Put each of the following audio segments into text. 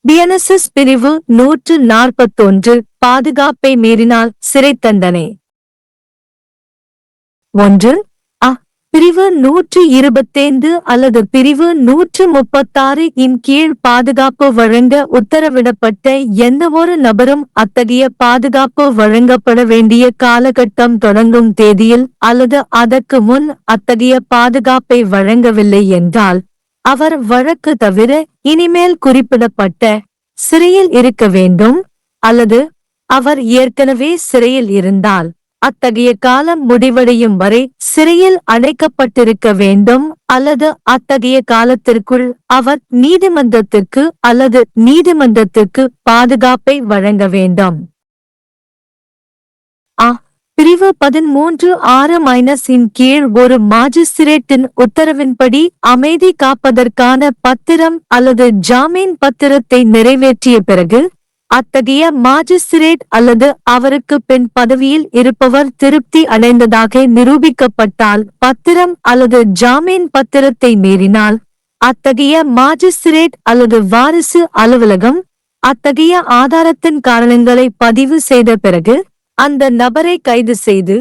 BNSS பிரிவு 141 பாதுகாப்பை மீறினால் சிறை தண்டனை. 1. பிரிவு 125 அல்லது பிரிவு 136 இன் கீழ் பாதுகாப்பு வழங்க உத்தரவிடப்பட்ட எந்தவொரு நபரும் அத்தகைய பாதுகாப்பு வழங்கப்பட வேண்டிய காலகட்டம் தொடங்கும் தேதியில் அல்லது அதற்கு முன் அத்தகைய பாதுகாப்பை வழங்கவில்லை என்றால் அவர் வழக்கு தவிர இனிமேல் குறிப்பிடப்பட்ட சிறையில் இருக்க வேண்டும், அல்லது அவர் ஏற்கனவே சிறையில் இருந்தால் அத்தகைய காலம் முடிவடையும் வரை சிறையில் அடைக்கப்பட்டிருக்க வேண்டும், அல்லது அத்தகைய காலத்திற்குள் அவர் நீதிமன்றத்திற்கு அல்லது நீதிமன்றத்திற்கு பாதுகாப்பை வழங்க வேண்டும். பிரிவு 13(6) இன் கீழ் ஒரு மாஜிஸ்திரேட்டின் உத்தரவின்படி அமைதி காப்பதற்கான பத்திரம் அல்லது ஜாமீன் பத்திரத்தை நிறைவேற்றிய பிறகு அத்தகைய மாஜிஸ்திரேட் அல்லது அவருக்கு பின் பதவியில் இருப்பவர் திருப்தி அடைந்ததாக நிரூபிக்கப்பட்டால் பத்திரம் அல்லது ஜாமீன் பத்திரத்தை மீறினால் அத்தகைய மாஜிஸ்திரேட் அல்லது வாரிசு அலுவலகம் அத்தகைய ஆதாரத்தின் காரணங்களை பதிவு செய்த பிறகு அந்த நபரை கைது செய்து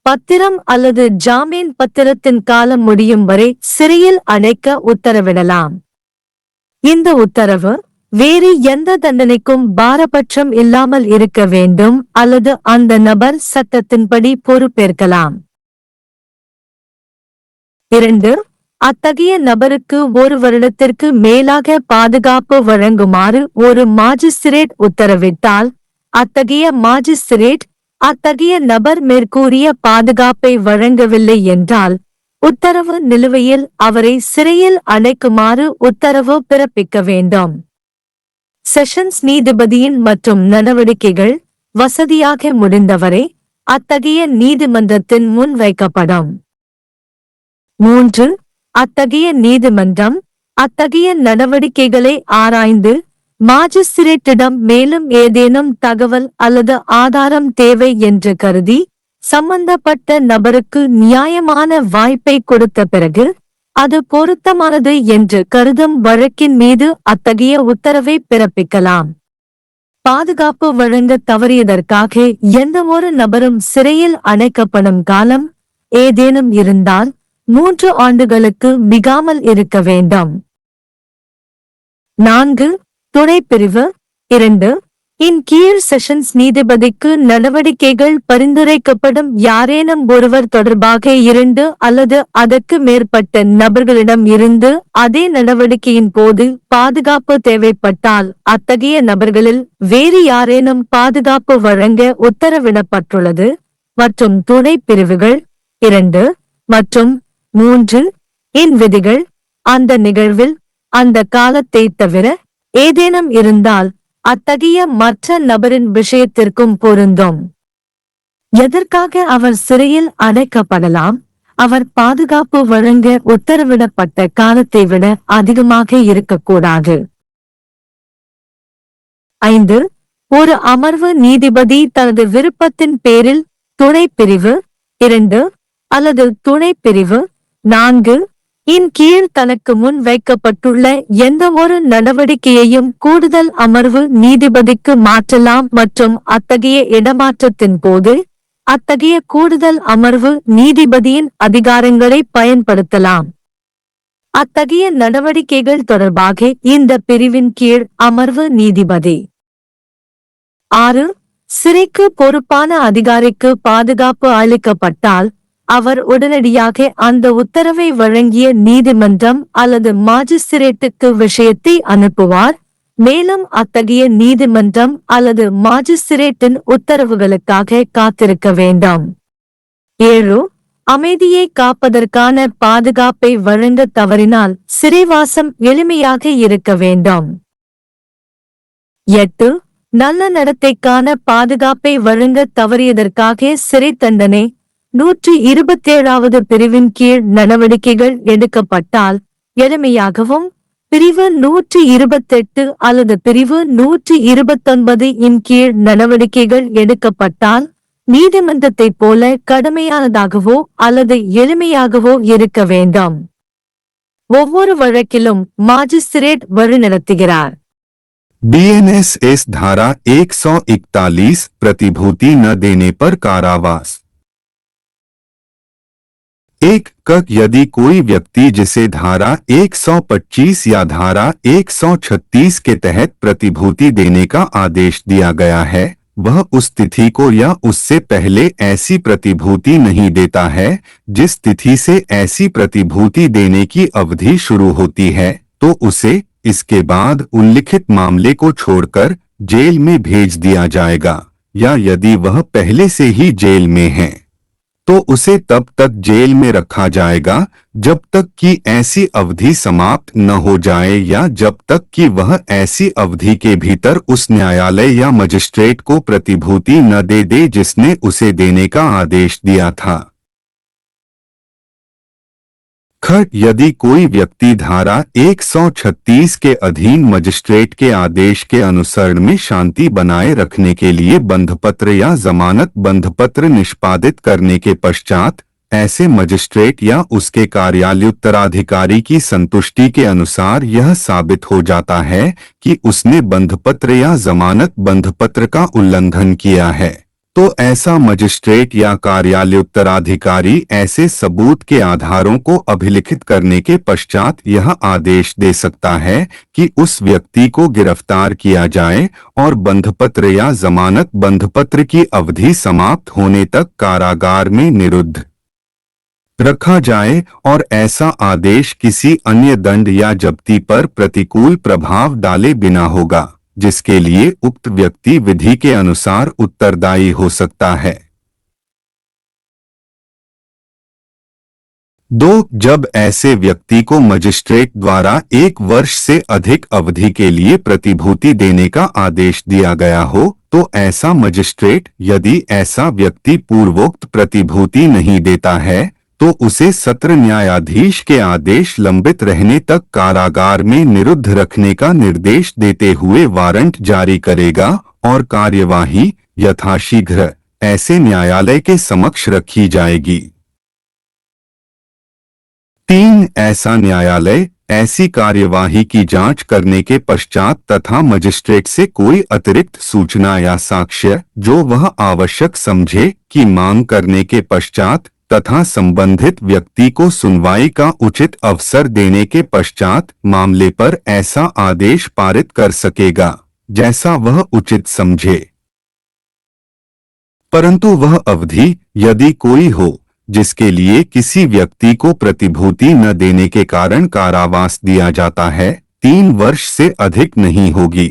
பத்திரம் அல்லது ஜாமீன் பத்திரத்தின் காலம் முடியும் வரை சிறையில் அடைக்க உத்தரவிடலாம். இந்த உத்தரவு வேறு எந்த தண்டனைக்கும் பாரபட்சம் இல்லாமல் இருக்க வேண்டும், அல்லது அந்த நபர் சட்டத்தின்படி பொறுப்பேற்கலாம். 2. அத்தகைய நபருக்கு 1 வருடத்திற்கு மேலாக பாதுகாப்பு வழங்குமாறு ஒரு மாஜிஸ்திரேட் உத்தரவிட்டால் அத்தகைய மாஜிஸ்திரேட் அத்தகைய நபர் மேற்கூறிய பாதுகாப்பை வழங்கவில்லை என்றால் உத்தரவு நிலுவையில் அவரை சிறையில் அடைக்குமாறு உத்தரவு பிறப்பிக்க வேண்டும். செஷன்ஸ் நீதிபதியின் மற்றும் நடவடிக்கைகள் வசதியாக முடிந்தவரை அத்தகைய நீதிமன்றத்தின் முன் வைக்கப்படும். 3. அத்தகைய நீதிமன்றம் அத்தகைய நடவடிக்கைகளை ஆராய்ந்து மாஜிஸ்திரேட்டிடம் மேலும் ஏதேனும் தகவல் அல்லது ஆதாரம் தேவை என்று கருதி சம்பந்தப்பட்ட நபருக்கு நியாயமான வாய்ப்பை கொடுத்த பிறகு அது பொருத்தமானது என்று கருதும் வழக்கின் மீது அத்தகைய உத்தரவை பிறப்பிக்கலாம். பாதுகாப்பு வழங்க தவறியதற்காக எந்தவொரு நபரும் சிறையில் அடைக்கப்படும் காலம் ஏதேனும் இருந்தால் 3 ஆண்டுகளுக்கு மிகாமல் இருக்க வேண்டும். 4. துணைப்பிரிவு 2 இன் கீழ் செஷன்ஸ் நீதிபதிக்கு நடவடிக்கைகள் பரிந்துரைக்கப்படும் யாரேனும் ஒருவர் தொடர்பாக 2 அல்லது அதற்கு மேற்பட்ட நபர்களிடம் இருந்து அதே நடவடிக்கையின் போது பாதுகாப்பு தேவைப்பட்டால் அத்தகைய நபர்களில் வேறு யாரேனும் பாதுகாப்பு வழங்க உத்தரவிடப்பட்டுள்ளது மற்றும் துணை பிரிவுகள் 2 மற்றும் 3 இன் விதிகள் அந்த நிகழ்வில் அந்த காலத்தை தவிர ஏதேனும் இருந்தால் அத்தகைய மற்ற நபரின் விஷயத்திற்கும் பொருந்தும். எதற்காக அவர் சிறையில் அடைக்கப்படலாம்? அவர் பாதுகாப்பு வழங்க உத்தரவிடப்பட்ட காலத்தை விட அதிகமாக இருக்கக்கூடாது. 5. ஒரு அமர்வு நீதிபதி தனது விருப்பத்தின் பேரில் துணைப்பிரிவு 2 அல்லது துணைப்பிரிவு 4 இன் கீழ் தனக்கு முன் வைக்கப்பட்டுள்ள எந்தவொரு நடவடிக்கையையும் கூடுதல் அமர்வு நீதிபதிக்கு மாற்றலாம் மற்றும் அத்தகைய இடமாற்றத்தின் போது அத்தகைய கூடுதல் அமர்வு நீதிபதியின் அதிகாரங்களை பயன்படுத்தலாம். அத்தகைய நடவடிக்கைகள் தொடர்பாக இந்த பிரிவின் கீழ் அமர்வு நீதிபதி 6. சிறைக்கு பொறுப்பான அதிகாரிக்கு பாதுகாப்பு அளிக்கப்பட்டால் அவர் உடனடியாக அந்த உத்தரவை வழங்கிய நீதிமன்றம் அல்லது மாஜிஸ்திரேட்டுக்கு விஷயத்தை அனுப்புவார், மேலும் அத்தகைய நீதிமன்றம் அல்லது மாஜிஸ்திரேட்டின் உத்தரவுகளுக்காக காத்திருக்க வேண்டும். 7. அமைதியை காப்பதற்கான பாதுகாப்பை வழங்க தவறினால் சிறைவாசம் எளிமையாக இருக்க வேண்டும். 8. நல்ல நடத்தைக்கான பாதுகாப்பை வழங்க தவறியதற்காக சிறை தண்டனை 127வது பிரிவின் கீழ் நடவடிக்கைகள் எடுக்கப்பட்டால் எளிமையாகவும், பிரிவு 128 அல்லது பிரிவு 129 இன் கீழ் நடவடிக்கைகள் எடுக்கப்பட்டால் நீதிமன்றத்தைப் போல கடுமையானதாகவோ அல்லது எளிமையாகவோ இருக்க வேண்டும். ஒவ்வொரு வழக்கிலும் மாஜிஸ்திரேட் வழிநடத்துகிறார். बीएनएस धारा 141 प्रतिभूति न देने पर कारावास। 1 यदि कोई व्यक्ति जिसे धारा 125 या धारा 136 के तहत प्रतिभूति देने का आदेश दिया गया है, वह उस तिथि को या उससे पहले ऐसी प्रतिभूति नहीं देता है जिस तिथि से ऐसी प्रतिभूति देने की अवधि शुरू होती है, तो उसे इसके बाद उल्लिखित मामले को छोड़कर जेल में भेज दिया जाएगा, या यदि वह पहले से ही जेल में है तो उसे तब तक जेल में रखा जाएगा जब तक कि ऐसी अवधि समाप्त न हो जाए या जब तक कि वह ऐसी अवधि के भीतर उस न्यायालय या मजिस्ट्रेट को प्रतिभूति न दे दे जिसने उसे देने का आदेश दिया था। यदि कोई व्यक्ति धारा 136 के अधीन मजिस्ट्रेट के आदेश के अनुसरण में शांति बनाए रखने के लिए बंधपत्र या जमानत बंधपत्र निष्पादित करने के पश्चात ऐसे मजिस्ट्रेट या उसके कार्यालय उत्तराधिकारी की संतुष्टि के अनुसार यह साबित हो जाता है कि उसने बंधपत्र या जमानत बंधपत्र का उल्लंघन किया है, तो ऐसा मजिस्ट्रेट या कार्यालय उत्तराधिकारी ऐसे सबूत के आधारों को अभिलिखित करने के पश्चात यह आदेश दे सकता है कि उस व्यक्ति को गिरफ्तार किया जाए और बंधपत्र या जमानत बंधपत्र की अवधि समाप्त होने तक कारागार में निरुद्ध रखा जाए, और ऐसा आदेश किसी अन्य दंड या जब्ती पर प्रतिकूल प्रभाव डाले बिना होगा जिसके लिए उक्त व्यक्ति विधि के अनुसार उत्तरदायी हो सकता है। 2 जब ऐसे व्यक्ति को मजिस्ट्रेट द्वारा 1 वर्ष से अधिक अवधि के लिए प्रतिभूति देने का आदेश दिया गया हो, तो ऐसा मजिस्ट्रेट यदि ऐसा व्यक्ति पूर्वोक्त प्रतिभूति नहीं देता है तो उसे सत्र न्यायाधीश के आदेश लंबित रहने तक कारागार में निरुद्ध रखने का निर्देश देते हुए वारंट जारी करेगा और कार्यवाही यथाशीघ्र ऐसे न्यायालय के समक्ष रखी जाएगी। 3 ऐसा न्यायालय ऐसी कार्यवाही की जांच करने के पश्चात तथा मजिस्ट्रेट से कोई अतिरिक्त सूचना या साक्ष्य जो वह आवश्यक समझे की मांग करने के पश्चात तथा संबंधित व्यक्ति को सुनवाई का उचित अवसर देने के पश्चात मामले पर ऐसा आदेश पारित कर सकेगा जैसा वह उचित समझे। परंतु वह अवधि यदि कोई हो जिसके लिए किसी व्यक्ति को प्रतिभूति न देने के कारण कारावास दिया जाता है, 3 वर्ष से अधिक नहीं होगी।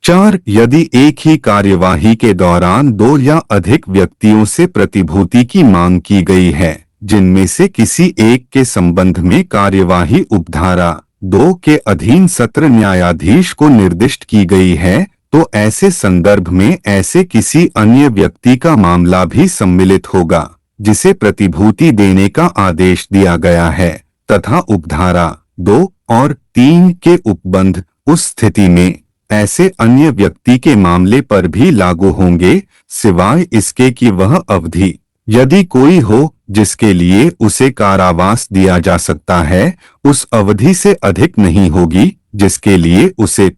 4 यदि एक ही कार्यवाही के दौरान 2 या अधिक व्यक्तियों से प्रतिभूति की मांग की गई है जिनमें से किसी एक के संबंध में कार्यवाही उपधारा 2 के अधीन सत्र न्यायाधीश को निर्दिष्ट की गई है, तो ऐसे संदर्भ में ऐसे किसी अन्य व्यक्ति का मामला भी सम्मिलित होगा जिसे प्रतिभूति देने का आदेश दिया गया है तथा उपधारा 2 और 3 के उपबंध उस स्थिति में ऐसे अन्य व्यक्ति के मामले पर भी लागू होंगे, सिवाय इसके कि वह अवधि यदि कोई हो जिसके लिए उसे कारावास दिया जा सकता है उस अवधि से अधिक नहीं होगी जिसके लिए उसे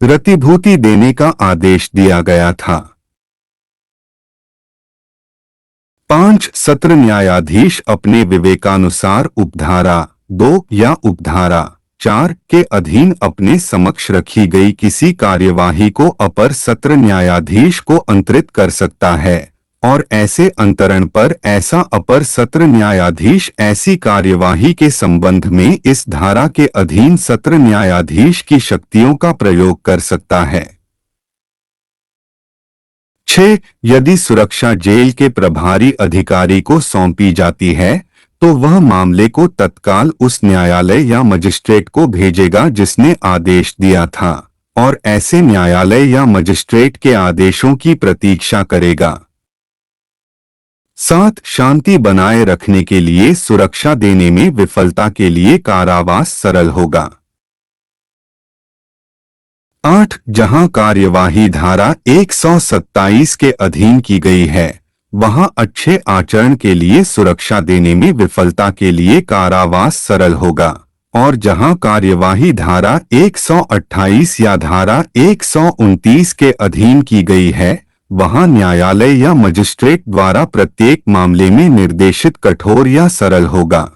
प्रतिभूति देने का आदेश दिया गया था। 5 सत्र न्यायाधीश अपने विवेकानुसार उपधारा 2 या उपधारा 4 के अधीन अपने समक्ष रखी गई किसी कार्यवाही को अपर सत्र न्यायाधीश को अंतरित कर सकता है, और ऐसे अंतरण पर ऐसा अपर सत्र न्यायाधीश ऐसी कार्यवाही के संबंध में इस धारा के अधीन सत्र न्यायाधीश की शक्तियों का प्रयोग कर सकता है। 6 यदि सुरक्षा जेल के प्रभारी अधिकारी को सौंपी जाती है तो वह मामले को तत्काल उस न्यायालय या मजिस्ट्रेट को भेजेगा जिसने आदेश दिया था, और ऐसे न्यायालय या मजिस्ट्रेट के आदेशों की प्रतीक्षा करेगा। 7 शांति बनाए रखने के लिए सुरक्षा देने में विफलता के लिए कारावास सरल होगा। 8 जहां कार्यवाही धारा 127 के अधीन की गई है वहां अच्छे आचरण के लिए सुरक्षा देने में विफलता के लिए कारावास सरल होगा, और जहां कार्यवाही धारा 128 या धारा 129 के अधीन की गई है, वहां न्यायालय या मजिस्ट्रेट द्वारा प्रत्येक मामले में निर्देशित कठोर या सरल होगा।